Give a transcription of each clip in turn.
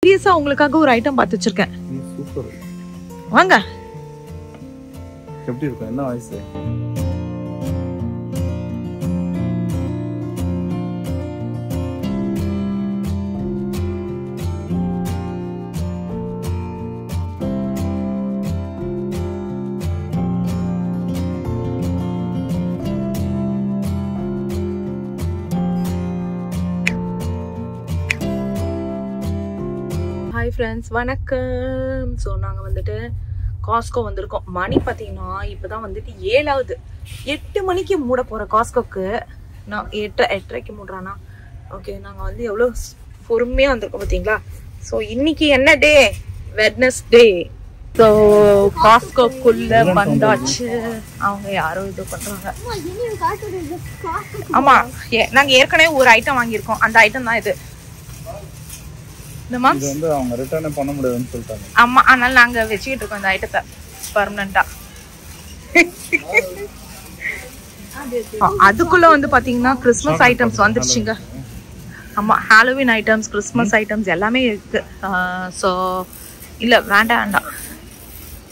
சீரியஸா உங்களுக்காக ஒரு ஐட்டம் பார்த்து வச்சிருக்கேன். சூப்பர். வாங்க. எப்படி இருக்கு? என்ன வாய்ஸ்? ஹாய் ஃப்ரெண்ட்ஸ், வணக்கம். ஸோ நாங்கள் வந்துட்டு காஸ்கோ வந்திருக்கோம். மணி பார்த்தீங்கன்னா இப்போ தான் வந்துட்டு 7 ஆகுது. 8 மணிக்கு மூட போகிற காஸ்கோக்கு நான் 8:30க்கு மூடுறானா? ஓகே, நாங்கள் வந்து எவ்வளோ பொறுமையாக வந்திருக்கோம் பார்த்தீங்களா? ஸோ இன்னைக்கு என்ன டே? வெட்னஸ்டே. ஸோ காஸ்கோக்குள்ளே வந்தாச்சு. அவங்க யாரோ இது பண்ணுறாங்க. ஆமாம், நாங்கள் ஏற்கனவே ஒரு ஐட்டம் வாங்கியிருக்கோம். அந்த ஐட்டம் தான் இது. இது வந்து அவங்க ரிட்டர்ன் பண்ண முடியாதுன்னு சொல்லிட்டாங்க. ஆமா, அதனால நாங்க வெச்சிட்டு இருக்கோம் இந்த ஐட்டத்தை பெர்மனண்டா. அதுக்குள்ள வந்து பாத்தீங்கன்னா கிறிஸ்மஸ் ஐட்டம்ஸ் வந்துருச்சுங்க. ஆமா, ஹாலோவின் ஐட்டம்ஸ், கிறிஸ்மஸ் ஐட்டம்ஸ் எல்லாமே இருக்கு. ஸோ இல்ல வேண்டாம்.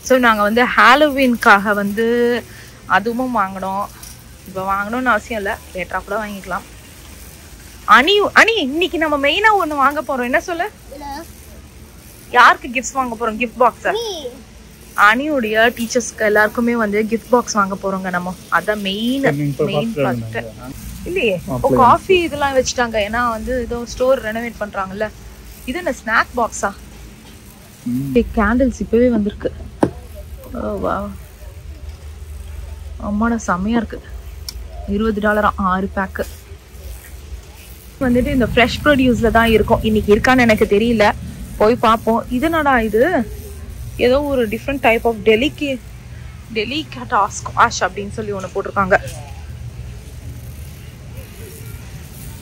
ஸோ நாங்க வந்து ஹாலோவின்காக வந்து அதுவும் வாங்கணும். இப்போ வாங்கணும்னு அவசியம் இல்லை, லேட்டரா கூட வாங்கிக்கலாம். அனி இன்னைக்கு நம்ம மெயினா ஒண்ணு வாங்க போறோம். என்ன சொல்லு? யாருக்கு கிஃப்ட்ஸ் வாங்க போறோம்? Gift box. அனியுடைய டீச்சர்ஸ்க்கு எல்லாருக்குமே வந்து கிஃப்ட் பாக்ஸ் வாங்க போறோங்க நம்ம. அதான் மெயின் ஃபர்ஸ்ட். இல்லையே, காஃபி இதெல்லாம் வச்சுட்டாங்க. ஏன்னா வந்து ஏதோ ஸ்டோர் ரெனோவேட் பண்றாங்கல்ல. இது என்ன ஸ்நாக் பாக்ஸா? கேண்டில்ஸ் இப்பவே வந்திருக்கு. அம்மாடா, செம்மையா இருக்கு. $20 6 பேக்கு. வந்துட்டு இந்த ஃப்ரெஷ் ப்ரொடியூஸ்ல தான் இருக்கும். இன்னைக்கு இருக்கான்னு எனக்கு தெரியல, போய் பார்ப்போம். இது என்னடா இது? ஏதோ ஒரு different type of delicate squash அப்படின்னு சொல்லி ஒன்று போட்டிருக்காங்க.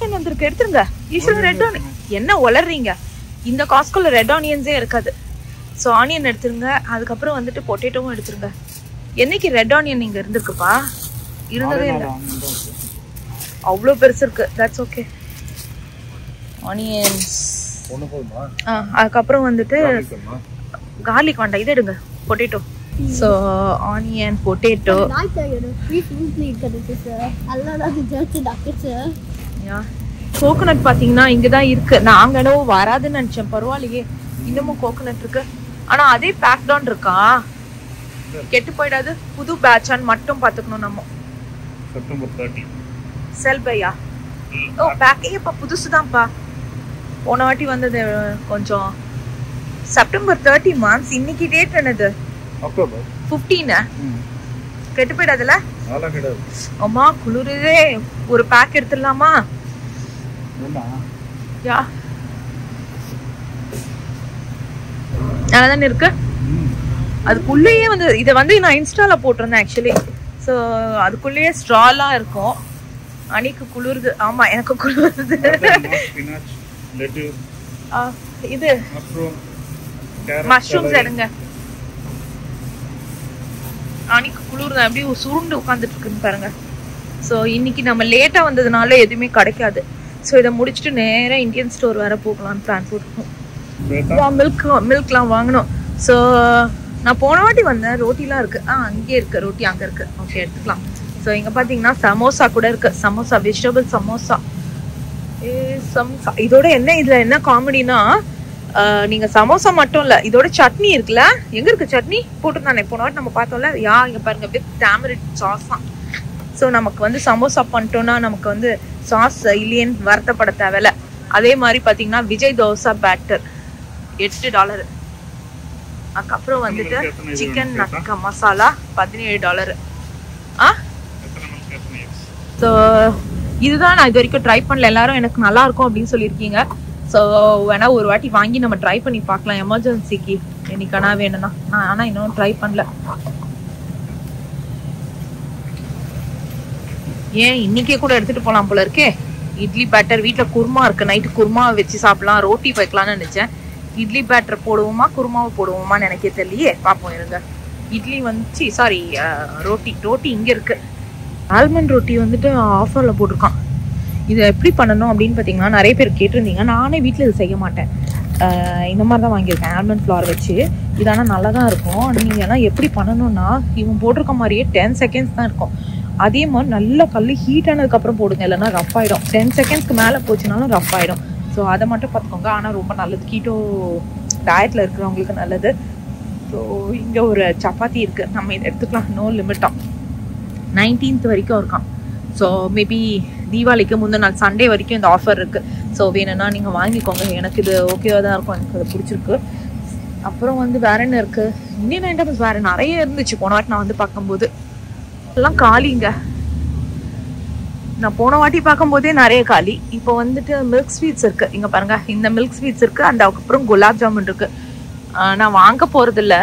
என்ன வந்திருக்கு? எடுத்துருங்க. Eswaran red onion. என்ன உளறீங்க? இந்த காஸ்கோல ரெட் ஆனியன்ஸே இருக்காது. ஸோ ஆனியன் எடுத்துருங்க. அதுக்கப்புறம் வந்துட்டு பொட்டேட்டோவும் எடுத்துருங்க. என்னைக்கு ரெட் ஆனியன் இங்க இருந்திருக்குப்பா? இருந்ததே இல்லை. அவ்வளோ பெருசு இருக்கு. That's okay. ஆனியன்ஸ் ஒண்ணு போதுமா? அதுக்கப்புறம் வந்துட்டு கார்லிக் வேண்டாம், இது எடுங்க. Potato. So onion, potato. Coconut பார்த்தீங்கன்னா இங்கே தான் இருக்கு. நாங்கள் என்னவோ வராதுன்னு நினச்சேன். பரவாயில்லையே, இன்னமும் கோகோனட் இருக்கு. ஆனால் அதே பேக்டான் இருக்கா? கெட்டு போயிடாது. புது பேட்சான்னு மட்டும் பார்த்துக்கணும் நம்ம. செப்டம்பர் 30 செல் பையா? ஓ, பேக்கே இப்போ புதுசுதான்ப்பா. போன வாட்டி வந்தது கொஞ்சம். செப்டம்பர் 30 மான்ஸ். இன்னைக்கு டேட் என்னது? அக்டோபர் 15. கெட்டு போயிடாதுல? அதெல்லாம் கிடையாது. அம்மா குளிருதே. ஒரு பேக் எடுத்துடலாமா? யா, நல்லாதானே இருக்கு. அதுக்குள்ளேயே வந்து இதை வந்து நான் இன்ஸ்டால போட்டிருந்தேன் ஆக்சுவலி. ஸோ அதுக்குள்ளேயே ஸ்ட்ராலாம் இருக்கும். அன்னைக்கு குளிருது. ஆமா, எனக்கு குளிருது. இது மஷ்ரூம்ஸ் எடுங்க. அன்னைக்கு குளிருது. அப்படியே சுருண்டு உட்காந்துட்டு இருக்குன்னு பாருங்க. ஸோ இன்னைக்கு நம்ம லேட்டா வந்ததுனால எதுவுமே கிடைக்காது. ஸோ இதை முடிச்சுட்டு நேரா இந்தியன் ஸ்டோர் வேற போகலான்னு பிளான் போட்டுருக்கோம். மில்க்லாம் வாங்கணும். ஸோ நான் போன வாட்டி வந்தேன். ரோட்டிலாம் இருக்கு. அங்கே இருக்கு ரோட்டி, அங்கே இருக்கு. ஓகே, எடுத்துக்கலாம். ஸோ இங்கே பார்த்தீங்கன்னா சமோசா கூட இருக்கு. சமோசா, வெஜிடபிள் சமோசா. இதோட என்ன என்ன காமெடினா, நீங்க சமோசா மட்டும் இல்ல, இதோட சட்னி இருக்குல்ல. எங்க இருக்கு சட்னி? போட்டுருந்தானே போன வாட்டி நம்ம பார்த்தோம்ல. இங்க பாருங்க, வித் டேமரிட் சாஸ் தான். ஸோ நமக்கு வந்து சமோசா பண்ணிட்டோம்னா நமக்கு வந்து சாஸ் இல்லையேன்னு வருத்தப்பட தேவையில்ல. அதே மாதிரி பார்த்தீங்கன்னா விஜய் தோசா பேட்டர் $8. அதுக்கப்புறம் வந்துட்டு சிக்கன் நக்கா மசாலா $17. ஸோ இதுதான் நான் இது வரைக்கும் ட்ரை பண்ணல. எல்லாரும் எனக்கு நல்லா இருக்கும் அப்படின்னு சொல்லியிருக்கீங்க. ஸோ வேணா ஒரு வாட்டி வாங்கி நம்ம ட்ரை பண்ணி பார்க்கலாம் எமர்ஜென்சிக்கு என்னைக்கானா வேணும்னா. ஆனால் இன்னும் ட்ரை பண்ணல. ஏன் இன்னைக்கே கூட எடுத்துட்டு போகலாம் போல இருக்கே. இட்லி பேட்டர் வீட்டில் குருமா இருக்கு. நைட்டு குருமா வச்சு சாப்பிடலாம், ரோட்டி வைக்கலாம்னு நினைச்சேன். இட்லி பேட்டர் போடுவோமா குருமாவை போடுவோமான்னு எனக்கே தெரியலையே. பார்ப்போம் இருங்க. இட்லி வந்து ரோட்டி இங்கே இருக்கு. ஆல்மண்ட் ரொட்டி வந்துட்டு ஆஃபரில் போட்டிருக்கான். இதை எப்படி பண்ணணும் அப்படின்னு பார்த்தீங்கன்னா, நிறைய பேர் கேட்டிருந்தீங்க. நானே வீட்டில் இது செய்ய மாட்டேன். இந்த மாதிரி தான் வாங்கியிருக்கேன் ஆல்மண்ட் ஃப்ளவர் வச்சு. இது ஆனால் நல்லா தான் இருக்கும். நீங்கள் எல்லாம் எப்படி பண்ணணும்னா இவன் போட்டிருக்க மாதிரியே 10 செகண்ட்ஸ் தான் இருக்கும். அதே மாதிரி நல்லா கல் ஹீட் ஆனதுக்கப்புறம் போடுங்க, இல்லைன்னா ரஃப் ஆகிடும். 10 செகண்ட்ஸ்க்கு மேலே போச்சுனாலும் ரஃப் ஆகிடும். ஸோ அதை மட்டும் பார்த்துக்கோங்க. ஆனால் ரொம்ப நல்லது, கீட்டோ டயட்டில் இருக்கிறவங்களுக்கு நல்லது. ஸோ இங்கே ஒரு சப்பாத்தி இருக்குது, நம்ம இதை எடுத்துக்கலாம். நோ லிமிட்டாக 19th வரைக்கும் இருக்கான். ஸோ மேபி தீபாவளிக்கு முந்தின நாள் சண்டே வரைக்கும் இந்த ஆஃபர் இருக்குது. ஸோ வேணும்னா நீங்கள் வாங்கிக்கோங்க. எனக்கு இது ஓகேவாக தான் இருக்கும், எனக்கு அது பிடிச்சிருக்கு. அப்புறம் வந்து வேற என்ன இருக்குது, இந்தியன் ஐட்டம்ஸ் வேறு நிறைய இருந்துச்சு போன வாட்டி நான் வந்து பார்க்கும்போது. எல்லாம் காலிங்க. நான் போன வாட்டி பார்க்கும்போதே நிறைய காலி. இப்போ வந்துட்டு மில்க் ஸ்வீட்ஸ் இருக்குது. இங்கே பாருங்கள், இந்த மில்க் ஸ்வீட்ஸ் இருக்குது. அந்த அப்புறம் குலாப் ஜாமுன் இருக்குது. நான் வாங்க போகிறதில்ல,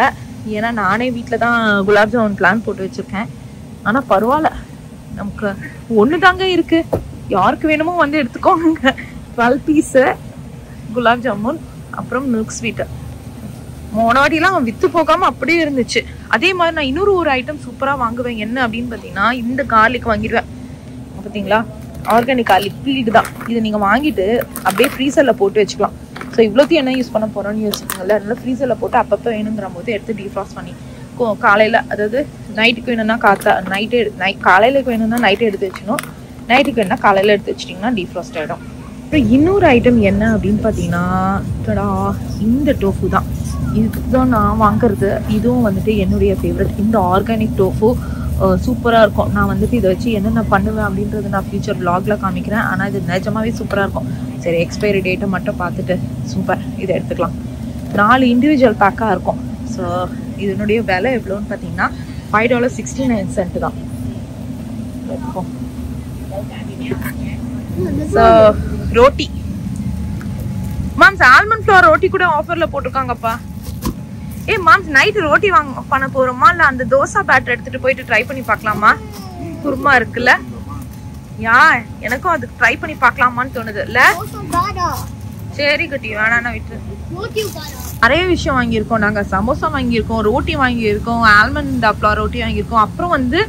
ஏன்னா நானே வீட்டில் தான் குலாப் ஜாமுன் பிளான் போட்டு வச்சுருக்கேன். ஆனால் பரவாயில்ல, நமக்கு ஒன்று தாங்க இருக்குது. யாருக்கு வேணுமோ வந்து எடுத்துக்கோங்க. 12 பீஸு குலாப் ஜாமுன், அப்புறம் மில்க் ஸ்வீட்டு. மோனாடிலாம் விற்று போகாமல் அப்படியே இருந்துச்சு. அதே மாதிரி நான் இன்னொரு ஒரு ஐட்டம் சூப்பராக வாங்குவேன். என்ன அப்படின்னு பார்த்தீங்கன்னா, இந்த கார்லிக் வாங்கிடுவேன். பார்த்தீங்களா, ஆர்கானிக் கார்லிக் லிக்விட் தான். இது நீங்கள் வாங்கிட்டு அப்படியே ஃப்ரீசரில் போட்டு வச்சுக்கலாம். ஸோ இவ்வளோத்தையும் என்ன யூஸ் பண்ண போகிறோன்னு யோசிச்சுக்கோங்களேன். அதனால ஃப்ரீசரில் போட்டு அப்பப்போ வேணுங்கிற போது எடுத்து டீஃப்ராஸ்ட் பண்ணி காலையில், அதாவது நைட்டுக்கு வேணும்னா காலையிலுக்கு வேணும்னா நைட்டே எடுத்து வச்சுக்கணும். நைட்டுக்கு வேணும்னா காலையில் எடுத்து வச்சிட்டிங்கன்னா டீஃப்ராஸ்ட் ஆகிடும். அப்புறம் இன்னொரு ஐட்டம் என்ன அப்படின்னு பார்த்தீங்கன்னா, இந்த டோஃபு தான். இதுதான் நான் வாங்குறது. இதுவும் வந்துட்டு என்னுடைய ஃபேவரட். இந்த ஆர்கானிக் டோஃபு சூப்பராக இருக்கும். நான் வந்துட்டு இதை வச்சு என்னென்ன பண்ணுவேன் அப்படின்றது நான் ஃபியூச்சர் vlogல காமிக்கிறேன். ஆனால் இது நிஜமாவே சூப்பராக இருக்கும். சரி, எக்ஸ்பைரி டேட்டை மட்டும் பார்த்துட்டு சூப்பர், இதை எடுத்துக்கலாம். 4 இண்டிவிஜுவல் பேக்காக இருக்கும். ஸோ இதனுடைய விலை எவ்வளோன்னு பார்த்தீங்கன்னா $5.69 தான். So roti moms, almond flower roti கூட ஆஃபரில் போட்டிருக்காங்கப்பா. மாம்ஸ், நைட்டு ரோட்டி பண்ண போகிறோமா, இல்லை அந்த தோசை பேட்டர் எடுத்துகிட்டு போயிட்டு ட்ரை பண்ணி பார்க்கலாமா? குருமா இருக்குல்ல, எனக்கும் அதுக்கு ட்ரை பண்ணி பார்க்கலாமான்னு தோணுது இல்லை? சரி குட்டி, வேணான்னா விட்டு. நிறைய விஷயம் வாங்கியிருக்கோம் நாங்கள். சமோசா வாங்கியிருக்கோம், ரோட்டி வாங்கியிருக்கோம், ஆல்மண்ட் ஃப்ளவர் ரோட்டி வாங்கியிருக்கோம். அப்புறம் வந்து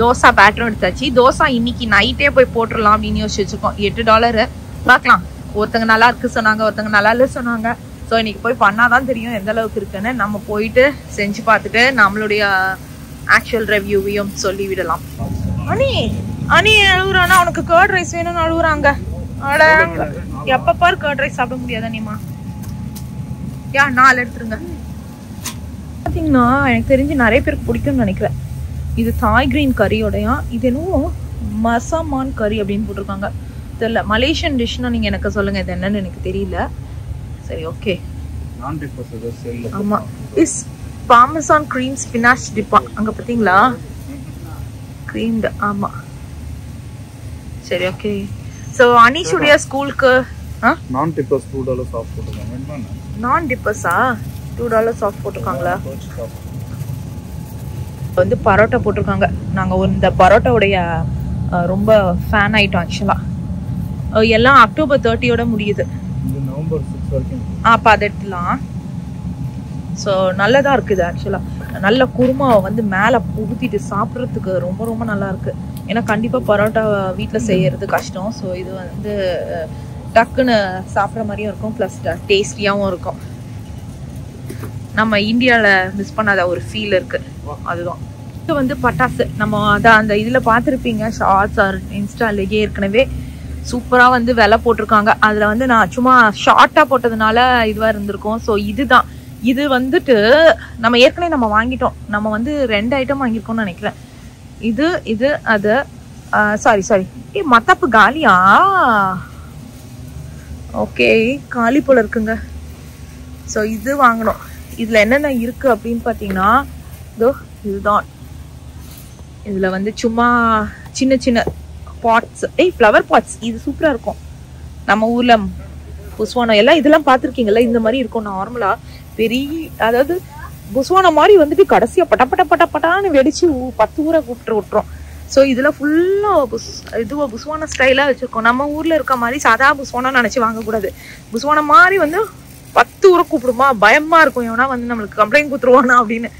தோசை பேட்டரும் எடுத்தாச்சு. தோசை இன்னைக்கு நைட்டே போய் போட்டுடலாம் அப்படின்னு யோசிச்சு வச்சுருக்கோம். $8 பார்க்கலாம். ஒருத்தங்க நல்லா இருக்கு சொன்னாங்க, ஒருத்தங்க நல்லா இல்லை சொன்னாங்க. ஸோ இன்னைக்கு போய் பண்ணாதான் தெரியும் எந்த அளவுக்கு இருக்குன்னு. நம்ம போயிட்டு செஞ்சு பார்த்துட்டு நம்மளுடைய ஆக்சுவல் ரிவ்யூவையும் சொல்லி விடலாம். அனி அழுகுறானா, அவனுக்கு கர்ட் ரைஸ் வேணும்னு அழுகுறாங்க. எப்ப பாரு கர்ட் ரைஸ் சாப்பிட முடியாதா நீமா? 4 எடுத்துருங்க. பார்த்தீங்கன்னா எனக்கு தெரிஞ்சு நிறைய பேருக்கு பிடிக்கும்னு நினைக்கிறேன். இது தாய் கிரீன் கறியோடையா, இது என்னவோ மசாமான் கறி அப்படின்னு போட்டிருக்காங்க. தெரியல, மலேசியன் டிஷ்னா நீங்கள் எனக்கு சொல்லுங்கள், இது என்னன்னு எனக்கு தெரியல. சரி, ஓகே. ஆமாம், இஸ் பார்மசான் க்ரீம் ஸ்பினாச் டிப்பா. அங்கே பார்த்தீங்களா, க்ரீம்டு. ஆமாம், சரி, ஓகே. ஸோ அனீஷுடைய ஸ்கூலுக்கு நான் டிப்பர்ஸ் $2 ஆஃப் போட்டுருக்காங்க. நான் டிப்பர்ஸா $2 ஆஃப் போட்டிருக்காங்களா? வந்து பரோட்டா போட்டிருக்காங்க. நாங்கள் இந்த பரோட்டாவுடைய ரொம்ப ஃபேன் ஆகிட்டோம் ஆக்சுவலாக. எல்லாம் அக்டோபர் 30யோட முடியுது. நவம்பர் 6 வரைக்கும். அப்போ அதை எடுத்துலாம். ஸோ நல்லதாக இருக்குது ஆக்சுவலாக. நல்ல குருமாவை வந்து மேலே ஊற்றிட்டு சாப்பிட்றதுக்கு ரொம்ப ரொம்ப நல்லா இருக்குது. ஏன்னா கண்டிப்பாக பரோட்டா வீட்டில் செய்யறது கஷ்டம். ஸோ இது வந்து டக்குன்னு சாப்பிட்ற மாதிரியும் இருக்கும், ப்ளஸ் டேஸ்டியாகவும் இருக்கும். நம்ம இந்தியாவில் மிஸ் பண்ணாத ஒரு ஃபீல் இருக்குது, அதுதான். இது வந்து பட்டாசு. நம்ம அதான் அந்த இதில் பார்த்துருப்பீங்க, ஷார்ட்ஸ் ஆர் இன்ஸ்டாலேயே ஏற்கனவே சூப்பராக வந்து விலை போட்டிருக்காங்க. அதில் வந்து நான் சும்மா ஷார்ட்டாக போட்டதுனால இதுவாக இருந்திருக்கும். ஸோ இதுதான், இது வந்துட்டு நம்ம ஏற்கனவே நம்ம வாங்கிட்டோம். நம்ம வந்து 2 ஐட்டம் வாங்கியிருக்கோம்னு நினைக்கிறேன். இது அது சாரி மத்தாப்பு காலியா? ஓகே, காலி போல இருக்குங்க. ஸோ இது வாங்கணும். இதில் என்னென்ன இருக்குது அப்படின்னு பார்த்தீங்கன்னா, இதுதான். இதில் வந்து சும்மா சின்ன சின்ன பாட்ஸ், ஃப்ளவர் பாட்ஸ். இது சூப்பராக இருக்கும். நம்ம ஊரில் புஸ்வானம் எல்லாம் இதெல்லாம் பார்த்துருக்கீங்களா? இந்த மாதிரி இருக்கும் நார்மலாக. பெரிய, அதாவது புஸ்வானம் மாதிரி வந்துட்டு கடைசியாக பட்டான்னு வெடிச்சு 10 ஊரை கூப்பிட்டு விட்டுரும். ஸோ இதில் ஃபுல்லாக இதுவாக புஸ்வானம் ஸ்டைலாக வச்சுருக்கோம். நம்ம ஊரில் இருக்க மாதிரி சாதா புஸ்வானம் நினச்சி வாங்கக்கூடாது. புஸ்வானம் மாதிரி வந்து 10 ஊரை கூப்பிடுமா, பயமாக இருக்கும். எவனா வந்து நம்மளுக்கு கம்ப்ளைண்ட் கொடுத்துருவானா அப்படின்னு.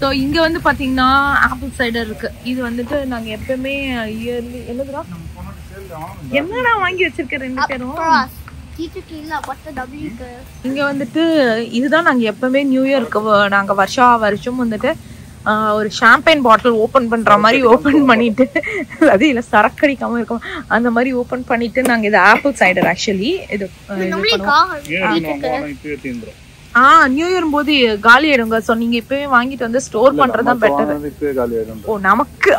ஸோ இங்கே வந்து பார்த்தீங்கன்னா ஆப்பிள் சைடர் இருக்குது. இது வந்துட்டு நாங்கள் எப்பவுமே இயர்லி என்னதுடா வாங்கி வச்சிருக்கேன் 2 பேரும். இங்க வந்துட்டு இதுதான் நாங்க எப்பவுமே நியூ இயர்க்கு நாங்க வருஷம் வந்துட்டு ஒரு ஷாம்பைன் பாட்டில் ஓபன் பண்ற மாதிரி ஓபன் பண்ணிட்டு அது இல்ல சரக்கடிக்காம இருக்கும் அந்த மாதிரி ஓபன் பண்ணிட்டு நாங்க இது ஆப்பிள் சைடர் ஆக்சுவலி இது நியூ இயர் போது காலி ஆயிடுங்க. சோ நீங்க இப்பவே வாங்கிட்டு வந்து ஸ்டோர் பண்றதா பெட்டர். ஓ நமக்கு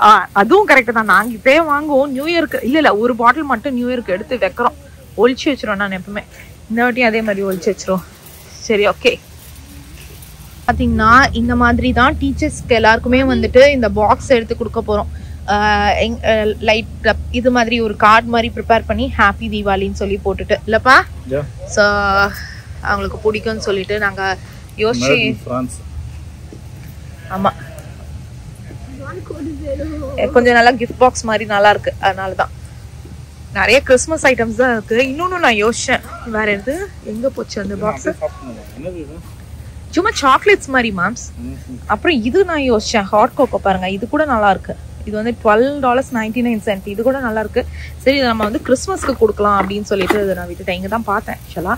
அதுவும் கரெக்ட் தான். நாங்க இப்பவே வாங்குவோம் நியூ இயர்க்கு. இல்ல ஒரு பாட்டில் மட்டும் நியூ இயர்க்கு எடுத்து வைக்கிறோம். ஒழிச்சு வச்சிருவோம். நான் எப்பவுமே இந்த வாட்டியும் அதே மாதிரி ஒழிச்சு வச்சிருவோம். சரி ஓகே. பாத்தீங்கன்னா இந்த மாதிரி தான் டீச்சர்ஸ்க்கு எல்லாருக்குமே வந்துட்டு இந்த பாக்ஸ் எடுத்து கொடுக்க போறோம். லைட் இது மாதிரி ஒரு கார்டு மாதிரி ப்ரிப்பேர் பண்ணி ஹாப்பி தீபாவளின்னு சொல்லி போட்டுட்டு இல்லப்பா. சோ அவங்களுக்கு பிடிக்கும்னு சொல்லிட்டு நாங்க யோசிச்சு ஆமா கொஞ்சம் நல்லா கிஃப்ட் பாக்ஸ் மாதிரி நல்லா இருக்கு. அதனாலதான் நிறைய கிறிஸ்மஸ் ஐட்டம்ஸ் தான் இருக்கு. இன்னொன்னு நான் யோசிச்சேன் வேற எது எங்க போச்சு அந்த பாக்ஸ். சும்மா சாக்லேட்ஸ் மாதிரி மேம்ஸ். அப்புறம் இது நான் யோசிச்சேன் ஹாட் கோகோ பாருங்க. இது கூட நல்லா இருக்கு. இது வந்து $12.99. இது கூட நல்லா இருக்கு. சரி இதை நம்ம வந்து கிறிஸ்மஸ்க்கு கொடுக்கலாம் அப்படின்னு சொல்லிட்டு இதை நான் விட்டுட்டேன். இங்க தான் பார்த்தேன் ஆக்சுவலா.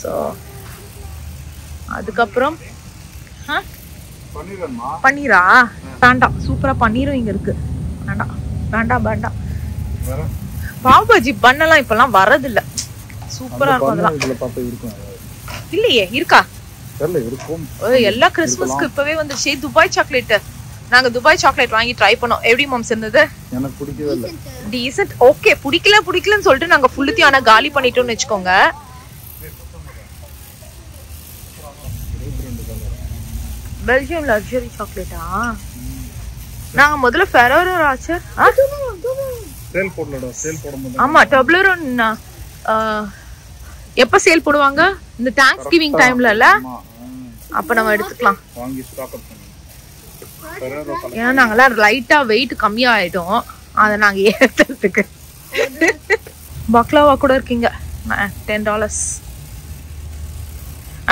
ஸோ அதுக்கப்புறம் பன்னீரா வேண்டாம். சூப்பரா பன்னீரும் இங்க இருக்கு. வேண்டாம் வேண்டாம் வேண்டாம். பாவ் பாஜி பண்ணலாம் இப்பெல்லாம் வரது இல்ல. சூப்பரா இருக்கும் அதெல்லாம். இல்லையே இருக்கா எல்லா கிறிஸ்மஸ்க்கு இப்பவே வந்துச்சு. துபாய் சாக்லேட் நாங்க துபாய் சாக்லேட் வாங்கி ட்ரை பண்ணோம். எப்படி மாம்ஸ் இருந்தது? எனக்கு பிடிக்கவே இல்ல. Decent okay. பிடிக்கலன்னு சொல்லிட்டு நாங்க ஃபுல்லுத்தையும் ஆனா காலி பண்ணிட்டோம்னு வெச்சுக்கோங்க. பெல்ஜியம் லக்ஸரி சாக்லேட்டா? நாங்க முதல்ல ஃபெரோரோ ராச்சர் சேல் போடலடா. சேல் போடும்போது ஆமா டப்லரோன் எப்ப சேல் போடுவாங்க? இந்த தேங்க்ஸ் கிவிங் டைம்ல இல்ல? அப்ப நம்ம எடுத்துக்கலாம். வாங்கி ஸ்டாக் அப் பண்ணி. ஏன்னா நாங்கெல்லாம் லைட்டா வெயிட் கம்மியா ஆயிட்டோம். அதை நாங்க ஏத்துறதுக்கு. பக்லாவா கூட இருக்கீங்க $10.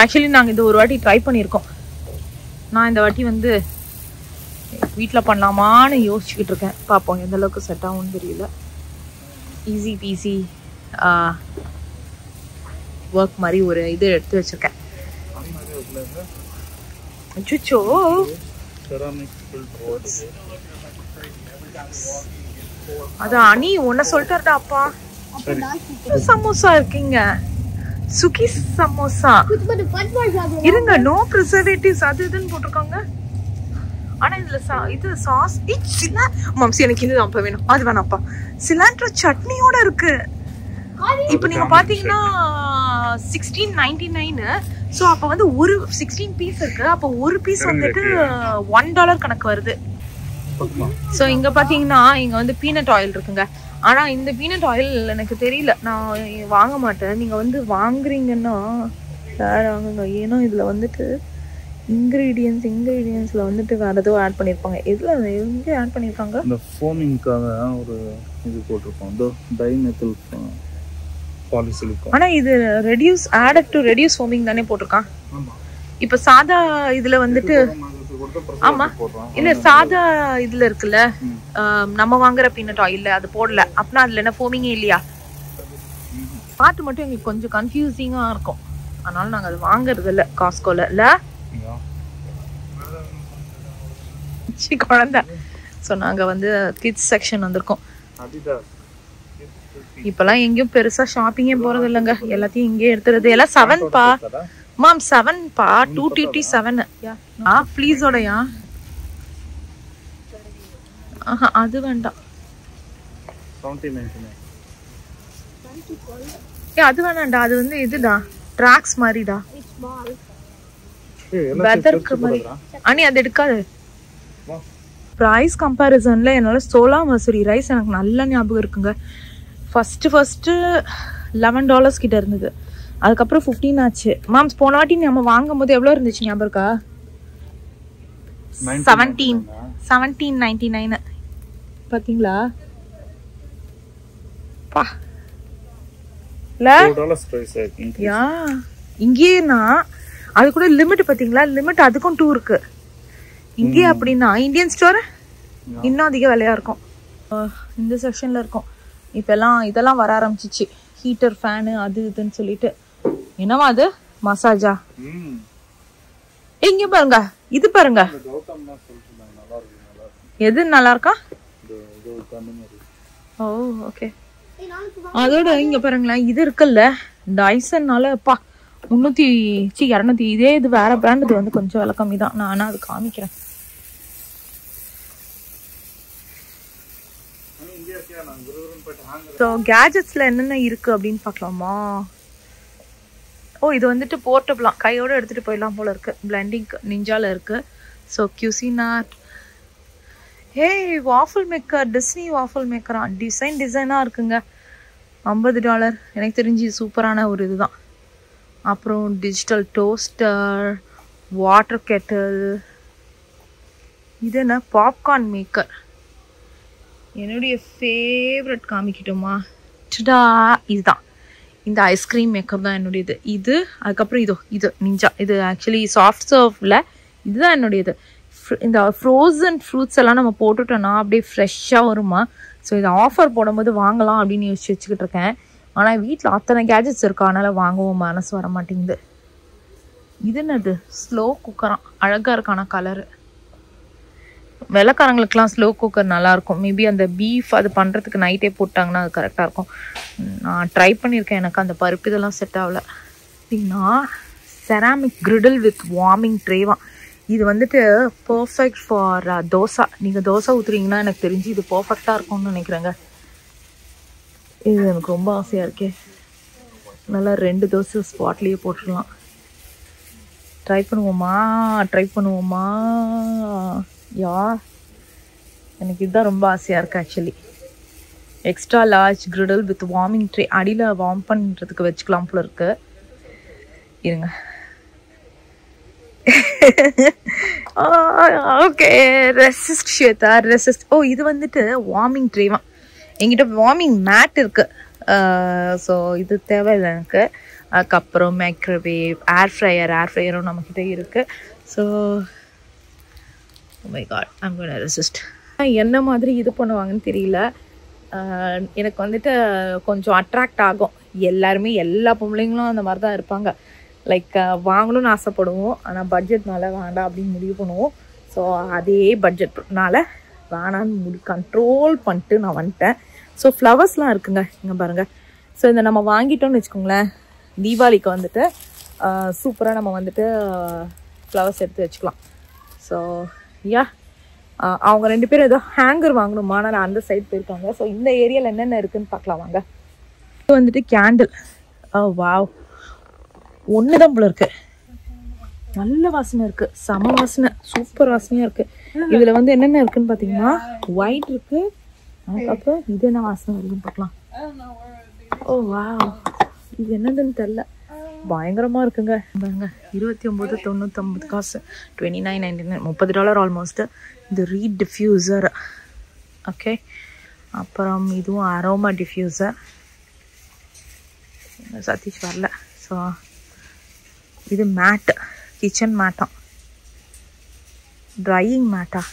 ஆக்சுவலி நாங்க இது ஒரு வாட்டி ட்ரை பண்ணியிருக்கோம். நான் இந்த வாட்டி வந்து வீட்டுல பண்ணலாமான்னு யோசிச்சுக்கிட்டு இருக்கேன். பார்ப்போம் எந்த அளவுக்கு செட் ஆகும்னு தெரியல. ஈஸி பீஸி ஒர்க் மாதிரி ஒரு இது எடுத்து வச்சிருக்கேன். அச்சோ அதான் அனி ஒன்ன சொல்லிட்டாருடா அப்பா. சமோசா இருக்கீங்க. சுகி சமோசா இருங்க. நோ ப்ரிசர்வேட்டிவ்ஸ் அது இதுன்னு போட்டிருக்காங்க. ஆனா இதுல இது சாஸ் மாம்சி எனக்கு இதுதான் அப்ப வேணும். அது வேணாப்பா. சிலாண்ட்ரோ சட்னியோட இருக்கு. இப்ப நீங்க பாத்தீங்கன்னா $16.99. சோ அப்ப வந்து ஒரு 16 பீஸ் இருக்கு. அப்ப ஒரு பீஸ் வந்துட்டு $1 கணக்கு வருது. சோ இங்க பாத்தீங்கன்னா இங்க வந்து பீனட் ஆயில் இருக்குங்க. ஆனா இந்த பீனட் ஆயில் எனக்கு தெரியல, நான் வாங்க மாட்டேன். நீங்க வந்து வாங்குறீங்கன்னா வேற வாங்குங்க. ஏன்னா இதுல வந்துட்டு இன்கிரீடியன்ஸ்ல வந்துட்டு வேற ஏதோ ஆட் பண்ணிருப்பாங்க. எங்க ஆட் பண்ணிருக்காங்க? இந்த ஃபோமிங்காக ஒரு இது போட்டுருப்போம். இந்த டைமெத்தில் பாலிசிலிகான். ஆனா இது ஆடட் டு ரெடியூஸ் ஃபோமிங் தானே போட்டிருக்கான். இப்ப சாதா இதுல வந்துட்டு ஆமா இல்ல சாதா இதுல இருக்குல்ல நம்ம வாங்குற பீனட் ஆயில் அது போடல. அப்படின்னா அதுல என்ன ஃபோமிங்கே இல்லையா? பார்த்து மட்டும் எங்களுக்கு கொஞ்சம் கன்ஃபியூசிங்கா இருக்கும். அதனால நாங்க அது வாங்குறது இல்ல காஸ்கோல இல்ல குழந்தை. சோ நாங்க வந்து கிட்ஸ் செக்ஷன் வந்திருக்கோம். இப்பெல்லாம் எங்கேயும் பெருசா ஷாப்பிங்கே போறது இல்லைங்க. எல்லாத்தையும் இங்கே எடுத்துறது. எல்லாம் 7 பா மாம். 7 பா 227. ப்ளீஸோடயா? அது வேண்டாம். அது வேணாம்டா. அது வந்து இதுடா ட்ராக்ஸ் மாதிரிடா. வெதருக்கு மாதிரி. அனி அது எடுக்காது. பிரைஸ் கம்பேரிசன்ல என்னால சோலா மசூரி ரைஸ் எனக்கு நல்ல ஞாபகம் இருக்குங்க. ஃபர்ஸ்ட் $11 கிட்ட இருந்தது. அதுக்கப்புறம் 15 ஆச்சு. மாம்ஸ் போன வாட்டி நம்ம வாங்கும் போது எவ்வளவு இருந்துச்சு ஞாபகம் இருக்கா? 17.99. பாத்தீங்களா? பா யா இங்கேனா அது கூட லிமிட் பாத்தீங்களா? லிமிட் அதுக்கும் 2 இருக்கு. இங்கே அப்படின்னா இந்தியன் ஸ்டோர் இன்னும் அதிக விலையா இருக்கும். இந்த செக்ஷன்ல இருக்கும். இப்பெல்லாம் இதெல்லாம் வர ஆரம்பிச்சிச்சு. ஹீட்டர் ஃபேனு அது இதுன்னு சொல்லிட்டு. என்னவா அது மசாஜா? இங்க பாருங்க, இது பாருங்க. எது நல்லா இருக்கா? ஓ ஓகே. அதோட இங்க பாருங்களேன், இது இருக்குல்ல டைசன்னால 300 200. இதே இது வேற பிராண்ட், இது வந்து கொஞ்சம் விலை கம்மி தான். நான் அது காமிக்கிறேன். ஸோ கேஜெட்ஸ்ல என்னென்ன இருக்கு அப்படின்னு பார்க்கலாமா? ஓ இது வந்துட்டு போர்ட்டபிளாம், கையோட எடுத்துட்டு போயிடலாம் போல இருக்கு. பிளெண்டிங் நிஞ்சால இருக்கு. ஸோ கியூசினாட். ஏய் வாஃபிள் மேக்கர், டிஸ்னி வாஃபிள் மேக்கரா? டிசைனா இருக்குங்க. $50. எனக்கு தெரிஞ்சு சூப்பரான ஒரு இதுதான். அப்புறம் டிஜிட்டல் டோஸ்டர், வாட்டர் கெட்டில். இது என்ன? Popcorn maker. என்னுடைய ஃபேவரட் காமிக்கிட்டோமா? டடா, இதுதான். இந்த ஐஸ்கிரீம் மேக்கர் தான் என்னுடையது. இது அதுக்கப்புறம் இது நிஞ்சா. இது ஆக்சுவலி சாஃப்ட் சர்வ்ல இதுதான் என்னுடையது. இந்த ஃப்ரோசன் ஃப்ரூட்ஸ் எல்லாம் நம்ம போட்டுட்டோம்னா அப்படியே ஃப்ரெஷ்ஷாக வருமா. ஸோ இதை ஆஃபர் போடும்போது வாங்கலாம் அப்படின்னு யோசிச்சு வச்சுக்கிட்டு இருக்கேன். ஆனால் வீட்டில் அத்தனை கேஜெட்ஸ் இருக்கா, அதனால் வாங்கவும் மனசு வர மாட்டேங்குது. இது என்னது? ஸ்லோ குக்கரா? அழகாக இருக்கான கலரு. வெள்ளைக்காரங்களுக்குலாம் ஸ்லோ குக்கர் நல்லாயிருக்கும். மேபி அந்த பீஃப் அது பண்ணுறதுக்கு நைட்டே போட்டாங்கன்னா அது கரெக்டாக இருக்கும். நான் ட்ரை பண்ணியிருக்கேன், எனக்கு அந்த பருப்பு இதெல்லாம் செட் ஆகலை. அப்படின்னா செராமிக் கிரிடில் வித் வார்மிங் ட்ரேவா. இது வந்துட்டு பர்ஃபெக்ட் ஃபார் தோசை. நீங்கள் தோசை ஊற்றுறீங்கன்னா எனக்கு தெரிஞ்சு இது பர்ஃபெக்டாக இருக்கும்னு நினைக்கிறேங்க. இது எனக்கு ரொம்ப ஆசையாக இருக்கே. நல்லா 2 தோசை ஸ்பாட்லேயே போட்டுடலாம். ட்ரை பண்ணுவோமா? யா, எனக்கு இதுதான் ரொம்ப ஆசையாக இருக்குது actually. Extra large griddle with warming tray. அடியில் வார்ம் பண்ணுறதுக்கு வச்சுக்கலாம் போல இருக்கு. இருங்க. ஓகே, ரெசிஸ்ட் ஷேதா, ரெசிஸ்ட். ஓ இது வந்துட்டு வார்மிங் ட்ரேவா. என்கிட்ட வார்மிங் மேட் இருக்கு. ஸோ இது தேவையில்லை எனக்கு. அதுக்கப்புறம் மைக்ரோவேவ், ஏர் ஃப்ரையரும் நம்மக்கிட்ட இருக்கு. So oh my god, I'm gonna resist. என்ன மாதிரி இது பண்ணுவாங்கன்னு தெரியல. எனக்கு வந்துட்டு கொஞ்சம் அட்ராக்ட் ஆகும். எல்லாருமே எல்லா பொம்பளைங்களும் அந்த மாதிரி தான் இருப்பாங்க. லைக் வாங்கணும்னு ஆசைப்படுவோம், ஆனால் பட்ஜெட்னால வேண்டாம் அப்படின்னு முடிவு பண்ணுவோம். ஸோ அதே பட்ஜெட்னால வேணான்னு கண்ட்ரோல் பண்ணிட்டு நான் வந்துட்டேன். ஸோ ஃப்ளவர்ஸ்லாம் இருக்குங்க இங்கே பாருங்கள். ஸோ இந்த நம்ம வாங்கிட்டோம்னு வச்சுக்கோங்களேன், தீபாவளிக்கு வந்துட்டு சூப்பராக நம்ம வந்துட்டு ஃப்ளவர்ஸ் எடுத்து வச்சுக்கலாம். ஸோ யா, அவங்க 2 பேரும் ஏதோ ஹேங்கர் வாங்கணுமா, நான் அந்த சைட் போயிருக்காங்க. ஸோ இந்த ஏரியாவில் என்னென்ன இருக்குன்னு பார்க்கலாம் வாங்க. இது வந்துட்டு கேண்டில். வாவ், ஒன்று தான் போல இருக்கு. நல்ல வாசனை இருக்கு, செம வாசனை, சூப்பர் வாசனையாக இருக்கு. இதில் வந்து என்னென்ன இருக்குன்னு பார்த்தீங்கன்னா ஒயிட் இருக்கு. அதுக்கப்புறம் இது என்ன வாசனை வருதுன்னு பார்க்கலாம். ஓ வாவ், இது என்னதுன்னு தெரில, பயங்கரமாக இருக்குங்க. பாருங்க, 29.99 காசு, $29.99, $30 ஆல்மோஸ்ட். இது ரீட் டிஃப்யூசர். ஓகே, அப்புறம் இதுவும் அரோமா டிஃப்யூசர். சதீஷ் வரல. ஸோ இது மேட், கிச்சன் மேட்டா, ட்ரையிங் மேட்டா.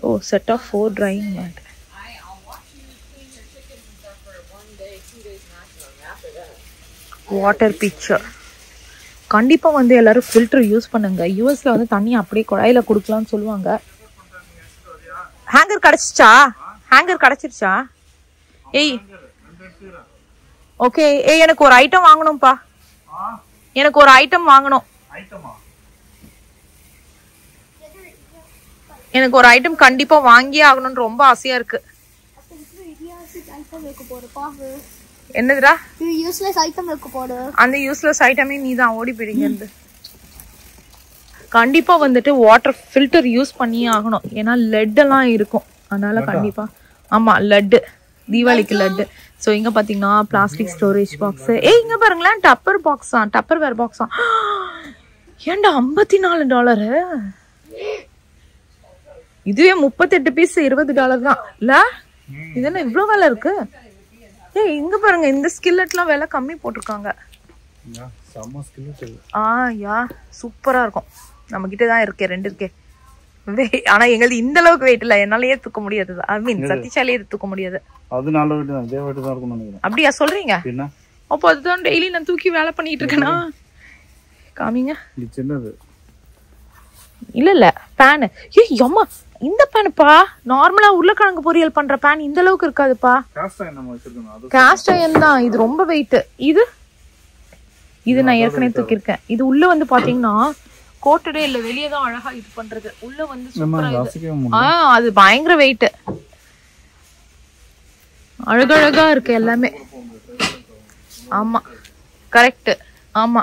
ஓ, set of 4 drying mat. Water picture. கண்டிப்பாக வந்து எல்லாரும் ஃபில்டர் யூஸ் பண்ணுங்க. யூஎஸ்ல வந்து தண்ணி அப்படியே குழாயில கொடுக்கலாம்னு சொல்லுவாங்க. ஹேங்கர் கிடைச்சிருச்சா? ஏய் ஓகே, ஏய் எனக்கு ஒரு ஐட்டம் வாங்கணும்ப்பா. எனக்கு ஒரு ஐட்டம் வாங்கணும். எனக்கு ஒரு ஐட்டம் கண்டிப்பா வாங்கியே ஆகணும்னு ரொம்ப ஆசையா இருக்கு. என்னதுடா? யூஸ்லெஸ் ஐட்டம் இருக்கு போடு. அந்த யூஸ்லெஸ் ஐட்டமே நீ தான் ஓடி போயிடுங்க. கண்டிப்பா வந்துட்டு வாட்டர் ஃபில்டர் யூஸ் பண்ணியே ஆகணும். ஏன்னா லெட் எல்லாம் இருக்கும், அதனால கண்டிப்பா. ஆமா, லெட், தீபாவளிக்கு லெட். ஸோ இங்க பாத்தீங்கன்னா பிளாஸ்டிக் ஸ்டோரேஜ் பாக்ஸ். இங்க பாருங்களேன், டப்பர் பாக்ஸ் தான், டப்பர் வேர் பாக்ஸ் தான். ஏன்டா $54? இதுவே 38 பீஸ் $20 தான் இல்ல? இது என்ன இவ்வளவு விலை இருக்கு? இங்க பாருங்க, இந்த ஸ்கில்லட்லாம் விலை கம்மி போட்டிருக்காங்க. யா, சூப்பரா இருக்கும். நம்ம கிட்ட தான் இருக்கே, 2 இருக்கே. ஆனா எங்களுக்கு இந்த அளவுக்கு வெயிட் இல்ல, என்னாலயே தூக்க முடியாது. ஐ மீன் சத்திச்சாலே தூக்க முடியாது. அது நல்ல வீடு தான், இதே வீடு தான் இருக்கும்னு நினைக்கிறேன். அப்படியா சொல்றீங்க? என்ன அப்போ அதுதான் டெய்லி நான் தூக்கி வேலை பண்ணிட்டு இருக்கேனா? காமிங்க. இது சின்னது. இல்ல பேன். ஏய் அம்மா, இந்த பேனுப்பா நார்மலா உருளைக்கிழங்கு பொரியல் பண்ற பேன் இந்த அளவுக்கு இருக்காதுப்பா. காஸ்ட் அயர்ன் நம்ம வச்சிருக்கோம். அது காஸ்ட் அயர்ன் தான். இது ரொம்ப வெயிட். இது நான் ஏற்கனவே தூக்கியிருக்கேன். இது உள்ள வந்து பாத்தீங்கன்னா கோட்டடே இல்ல, வெளியே தான் அழகா இது பண்றது. உள்ள வந்து சூப்பரா அது பயங்கர வெயிட். அழகழகா இருக்கு எல்லாமே. ஆமா கரெக்ட். ஆமா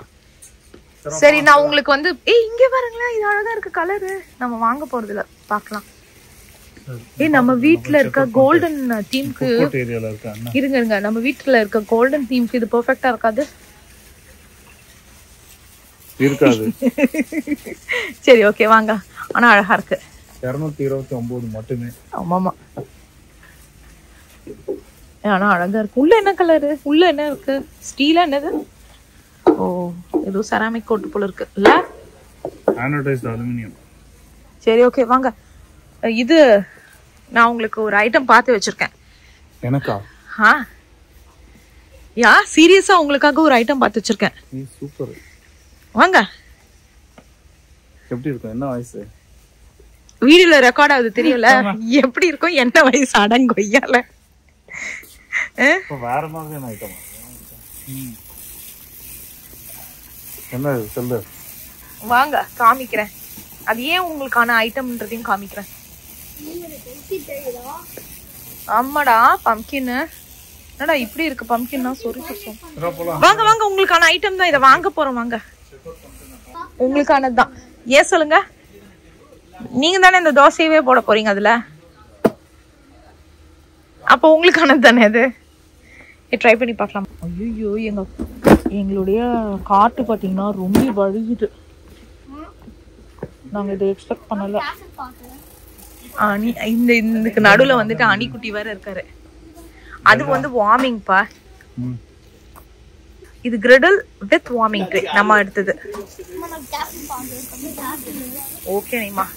சரி, நான் உங்களுக்கு வந்து இங்க பாருங்களேன், இது அழகா இருக்கு கலரு. நம்ம வாங்க போறது இல்ல, பாக்கலாம். நம்ம வீட்ல இருக்க கோல்டன் தீம்க்கு இருங்க, நம்ம வீட்ல இருக்க கோல்டன் தீம்க்கு இது பெர்ஃபெக்ட்டா இருக்காது? இருக்காது. சரி ஓகே வாங்க. ஆனா அழகா இருக்கு. 229 மட்டுமே. ஆமாமா, ஆனா அழகா இருக்கு. உள்ள என்ன கலரு? உள்ள என்ன இருக்கு? ஸ்டீலா என்னது? ஓ ஏதோ செராமிக் கோட் போல இருக்கு இல்ல? ஆனோடைஸ்ட் அலுமினியம். சரி ஓகே வாங்க. இது நான் உங்களுக்கு ஒரு ஐட்டம் பார்த்து வச்சிருக்கேன். எனக்கா? சீரியஸா உங்களுக்காக ஒரு ஐட்டம் பார்த்து வச்சிருக்கேன். சூப்பர். வாங்க. எப்படி இருக்கும்? என்ன வயசு? வீடியோல ரெக்கார்ட் ஆகுது தெரியல. எப்படி இருக்கும்? என்ன வயசு? அடங்கொய்யால வேற மாதிரி ஐட்டம். என்ன சொல்லு. வாங்க காமிக்கிறேன். அது ஏன் உங்களுக்கான ஐட்டம்ன்றதையும் காமிக்கிறேன். ஆமாடா பம்கின். என்னடா இப்படி இருக்கு பம்கின்னா? சொரி வாங்க வாங்க, உங்களுக்கான ஐட்டம் தான். இதை வாங்க போறோம். வாங்க, உங்களுக்கானதுதான். ஏன் சொல்லுங்க. நீங்க தானே இந்த தோசையவே போட போறீங்க அதுல, அப்போ உங்களுக்கானது தானே அது. ட்ரை பண்ணி பார்க்கலாம். ஐயோ எங்களுடைய காட்டு பாத்தீங்கன்னா ரொம்ப வழுகுது. நாங்க இதை எக்ஸ்பெக்ட் பண்ணல. இந்த நடுவுல வந்துட்டு அணிக்குட்டி வேற இருக்காரு. அது வந்து வார்மிங்ப்பா. இது கிரிடில் வித் வார்மிங் ட்ரே நம்ம எடுத்தது. ஓகே நீமா.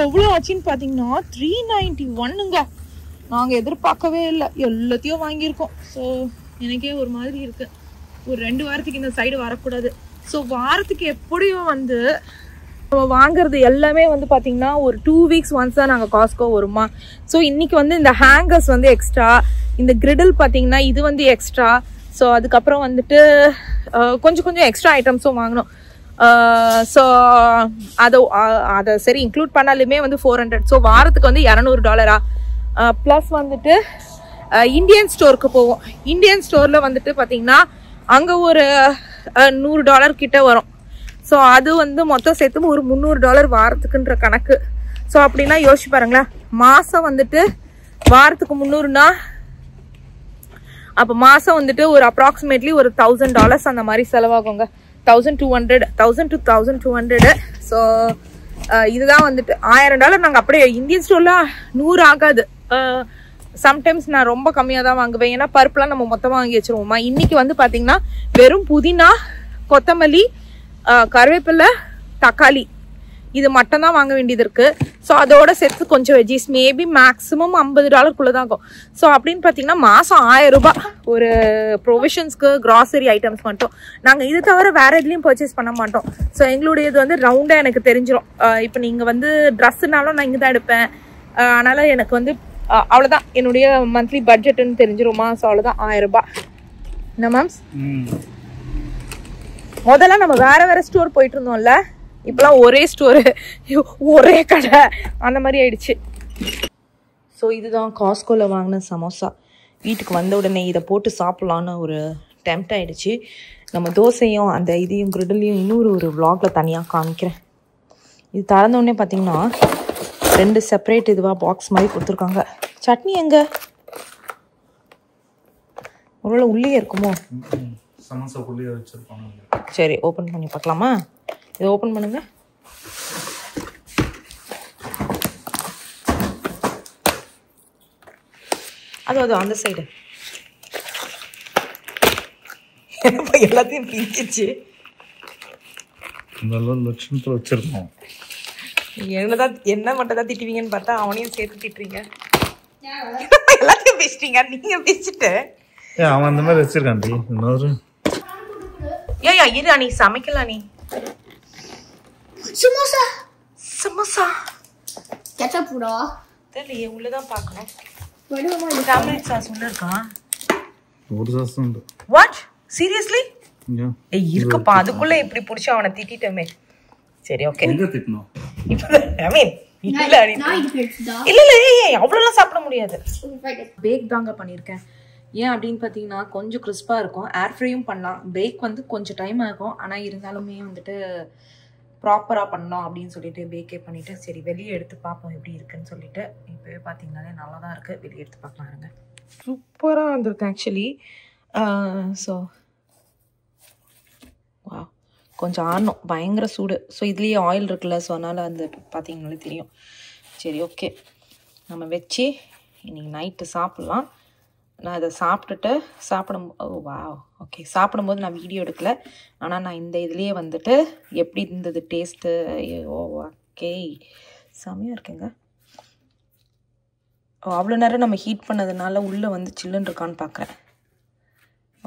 எவ்வளவு ஆச்சுன்னு பாத்தீங்கன்னா 391ங்க. நாங்க எதிர்பார்க்கவே இல்லை. எல்லாத்தையும் வாங்கியிருக்கோம். ஸோ எனக்கே ஒரு மாதிரி இருக்கு. ஒரு 2 வாரத்துக்கு இந்த சைடு வரக்கூடாது. ஸோ வாரத்துக்கு எப்படியும் வந்து வாங்குறது எல்லாமே வந்து பாத்தீங்கன்னா ஒரு 2 வீக்ஸ் ஒன்ஸ் தான் நாங்கள் காஸ்கோ வருமா. ஸோ இன்னைக்கு வந்து இந்த ஹேங்கர்ஸ் வந்து எக்ஸ்ட்ரா, இந்த கிரிடில் பாத்தீங்கன்னா இது வந்து எக்ஸ்ட்ரா. ஸோ அதுக்கப்புறம் வந்துட்டு கொஞ்சம் எக்ஸ்ட்ரா ஐட்டம்ஸும் வாங்கணும். ஸோ அதை சரி இன்க்ளூட் பண்ணாலுமே வந்து 400. ஸோ வாரத்துக்கு வந்து $200. ப்ளஸ் வந்துட்டு இந்தியன் ஸ்டோருக்கு போவோம். இந்தியன் ஸ்டோரில் வந்துட்டு பார்த்தீங்கன்னா அங்கே ஒரு $100 கிட்ட வரும். ஸோ அது வந்து மொத்தம் சேர்த்து ஒரு $300 வாரத்துக்குன்ற கணக்கு. ஸோ அப்படின்னா யோசிச்சு பாருங்களேன், மாதம் வந்துட்டு வாரத்துக்கு 300னா அப்போ மாதம் வந்துட்டு ஒரு அப்ராக்சிமேட்லி ஒரு $1000 அந்த மாதிரி செலவாகுங்க. 1200 to 1200. ஸோ இதுதான் வந்துட்டு $1000. நாங்கள் அப்படியே இந்தியன் ஸ்டோர்ல 100 ஆகாது. சம்டைம்ஸ் நான் ரொம்ப கம்மியாக தான் வாங்குவேன். ஏன்னா பருப்புலாம் நம்ம மொத்தமாக வாங்கி வச்சிருவோமா. இன்னைக்கு வந்து பார்த்தீங்கன்னா வெறும் புதினா, கொத்தமல்லி, கருவேப்பிலை, தக்காளி இது மட்டும் தான் வாங்க வேண்டியது இருக்கு. ஸோ அதோட சேர்த்து கொஞ்சம் வெஜ்ஜீஸ் மேபி மேக்ஸிமம் $50 தான் ஆகும். ஸோ அப்படின்னு பார்த்தீங்கன்னா மாதம் $1000 ஒரு ப்ரொவிஷன்ஸ்க்கு கிராசரி ஐட்டம்ஸ் மட்டும். நாங்கள் இது தவிர வேற எதுலையும் பர்ச்சேஸ் பண்ண மாட்டோம். ஸோ எங்களுடையது வந்து ரவுண்டாக எனக்கு தெரிஞ்சிடும். இப்போ நீங்கள் வந்து ட்ரெஸ்ஸுனாலும் நான் இங்கே தான் எடுப்பேன். அதனால எனக்கு வந்து அவ்வளோதான் என்னுடைய மந்த்லி பட்ஜெட்டுன்னு தெரிஞ்சிருமா. ஸோ அவ்வளோதான் $1000. என்ன மேம்ஸ்? முதல்ல நம்ம வேற ஸ்டோர் போயிட்டு இருந்தோம்ல, இப்பெல்லாம் ஒரே ஸ்டோரு ஒரே கடை அந்த மாதிரி ஆயிடுச்சு. ஸோ இதுதான் காஸ்கோவில் வாங்கின சமோசா. வீட்டுக்கு வந்த உடனே இதை போட்டு சாப்பிட்லான்னு ஒரு டெம்ப்ட் ஆகிடுச்சு. நம்ம தோசையும் அந்த இதையும் கிரிடிலையும் இன்னொரு vlogல தனியாக காமிக்கிறேன். இது திறந்தோடனே பார்த்தீங்கன்னா 2 செப்பரேட் இதுவாக பாக்ஸ் மாதிரி கொடுத்துருக்காங்க. சட்னி எங்கே? ஒருவேளை உள்ளே இருக்குமோ? சரி ஓப்பன் பண்ணி பார்க்கலாமா? இதை ஓப்பன் பண்ணுங்க. அது அந்த சைடு என்னப்பா எல்லாத்தையும் பிஞ்சிச்சு. நல்ல லட்சணத்தில் வச்சிருக்கோம். என்ன மட்டும் தான் திட்டுவீங்கன்னு பார்த்தா அவனையும் சேர்த்து திட்டுறீங்க. எல்லாத்தையும் பேசிட்டீங்க, நீங்க பேசிட்டு. அவன் அந்த மாதிரி வச்சிருக்காண்டி. இன்னொரு ஏயா இரு, நீ சமைக்கலாம். நீ சமோசா சமோசா கெச்சப் போடா. தெரியலையே, உள்ளதான் பார்க்கணும். வடுவமா டொமேட்டோ சாஸ் உள்ள இருக்கா? ஒரு சாஸ் உண்டு. What seriously? ஏய் இருக்குப்பா, அதுக்குள்ள இப்படி புடிச்சு அவனை திட்டிட்டோமே. சரி ஓகே. எங்க திட்டணும்? ஐ மீன் இல்ல அவ்வளோலாம் சாப்பிட முடியாது. பேக் தாங்க பண்ணியிருக்கேன். ஏன் அப்படின்னு பார்த்தீங்கன்னா கொஞ்சம் கிறிஸ்பாக இருக்கும். ஏர் ஃப்ரையும் பண்ணலாம். பேக் வந்து கொஞ்சம் டைம் ஆகும், ஆனால் இருந்தாலுமே வந்துட்டு ப்ராப்பராக பண்ணலாம் அப்படின்னு சொல்லிட்டு பேக்கே பண்ணிவிட்டு சரி வெளியே எடுத்து பார்ப்போம் எப்படி இருக்குன்னு சொல்லிட்டு. இப்போவே பார்த்தீங்கன்னாலே நல்லா தான் இருக்குது. வெளியே எடுத்து பார்க்கலாருங்க. சூப்பராக வந்திருக்கு ஆக்சுவலி. ஸோ வா கொஞ்சம் ஆடணும், பயங்கர சூடு. ஸோ இதுலேயே ஆயில் இருக்குல்ல, ஸோ அதனால் அந்த பார்த்தீங்கனாலே தெரியும். சரி ஓகே, நம்ம வச்சு இன்றைக்கி நைட்டு சாப்பிட்லாம். நான் இதை சாப்பிட்டுட்டு வா ஓகே சாப்பிடும்போது நான் வீடியோ எடுக்கலை, ஆனால் நான் இந்த இதுலேயே வந்துட்டு எப்படி இருந்தது டேஸ்ட்டு. ஓகே செமையாக இருக்குங்க. அவ்வளோ நேரம் நம்ம ஹீட் பண்ணதுனால உள்ளே வந்து சில்லுன்னு இருக்கான்னு பார்க்குறேன்.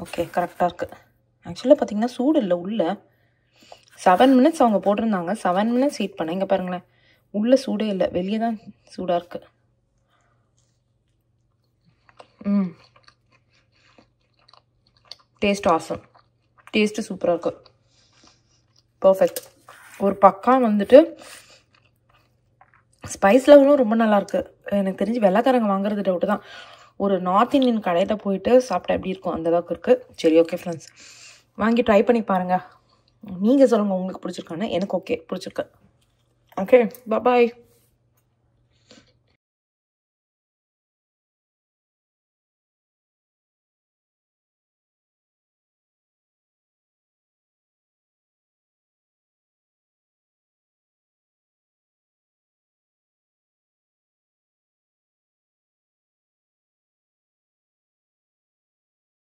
ஓகே கரெக்டாக இருக்குது. ஆக்சுவலாக பார்த்தீங்கன்னா சூடு இல்லை உள்ளே. 7 மினிட்ஸ் அவங்க போட்டிருந்தாங்க. 7 மினிட்ஸ் ஹீட் பண்ணேன். இங்கே பாருங்களேன், உள்ளே சூடே இல்லை, வெளியே தான் சூடாக இருக்குது. Taste awesome. டேஸ்ட்டு சூப்பராக இருக்குது. பர்ஃபெக்ட். ஒரு பக்கம் வந்துட்டு ஸ்பைஸ் லெவலும் ரொம்ப நல்லாயிருக்கு. எனக்கு தெரிஞ்சு வெள்ளைக்காரங்க வாங்குறது டவுட்டு தான். ஒரு நார்த் இந்தியன் கடையில் போயிட்டு சாப்பிட்டா எப்படி இருக்கும் அந்த அளவுக்கு இருக்குது. சரி ஓகே ஃப்ரெண்ட்ஸ், வாங்கி ட்ரை பண்ணி பாருங்கள். நீங்கள் சொல்லுங்கள் உங்களுக்கு பிடிச்சிருக்கான்னு. எனக்கு ஓகே பிடிச்சிருக்கு. Okay bye.